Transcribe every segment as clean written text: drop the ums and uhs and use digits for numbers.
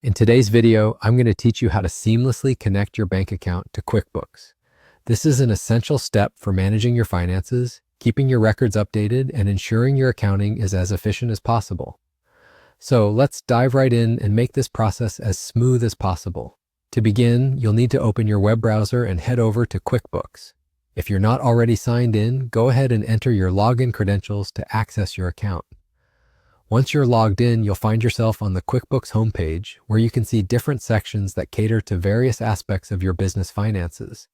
In today's video, I'm going to teach you how to seamlessly connect your bank account to QuickBooks. This is an essential step for managing your finances, keeping your records updated, and ensuring your accounting is as efficient as possible. So let's dive right in and make this process as smooth as possible. To begin, you'll need to open your web browser and head over to QuickBooks. If you're not already signed in, go ahead and enter your login credentials to access your account. Once you're logged in, you'll find yourself on the QuickBooks homepage, where you can see different sections that cater to various aspects of your business finances.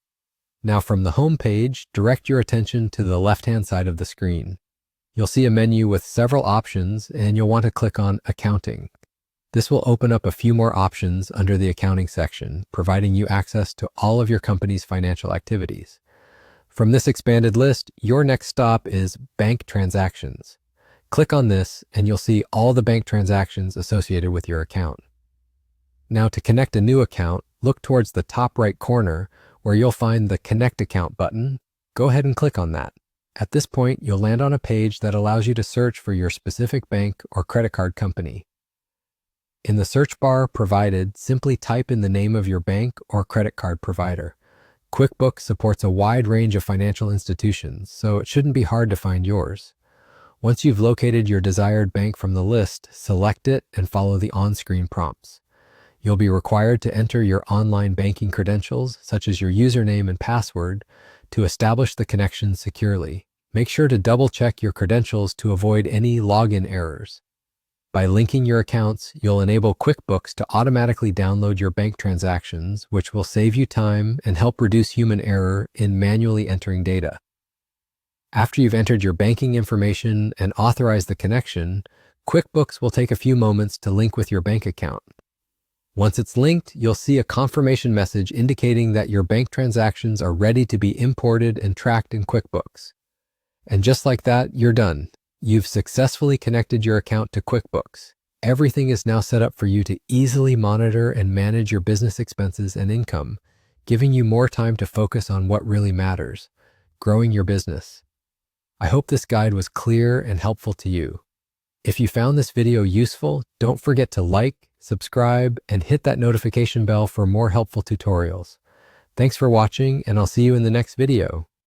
Now from the homepage, direct your attention to the left-hand side of the screen. You'll see a menu with several options, and you'll want to click on Accounting. This will open up a few more options under the Accounting section, providing you access to all of your company's financial activities. From this expanded list, your next stop is Bank Transactions. Click on this and you'll see all the bank transactions associated with your account. Now to connect a new account, look towards the top right corner where you'll find the Connect Account button. Go ahead and click on that. At this point, you'll land on a page that allows you to search for your specific bank or credit card company. In the search bar provided, simply type in the name of your bank or credit card provider. QuickBooks supports a wide range of financial institutions, so it shouldn't be hard to find yours. Once you've located your desired bank from the list, select it and follow the on-screen prompts. You'll be required to enter your online banking credentials, such as your username and password, to establish the connection securely. Make sure to double-check your credentials to avoid any login errors. By linking your accounts, you'll enable QuickBooks to automatically download your bank transactions, which will save you time and help reduce human error in manually entering data. After you've entered your banking information and authorized the connection, QuickBooks will take a few moments to link with your bank account. Once it's linked, you'll see a confirmation message indicating that your bank transactions are ready to be imported and tracked in QuickBooks. And just like that, you're done. You've successfully connected your account to QuickBooks. Everything is now set up for you to easily monitor and manage your business expenses and income, giving you more time to focus on what really matters: growing your business. I hope this guide was clear and helpful to you. If you found this video useful, don't forget to like, subscribe, and hit that notification bell for more helpful tutorials. Thanks for watching, and I'll see you in the next video.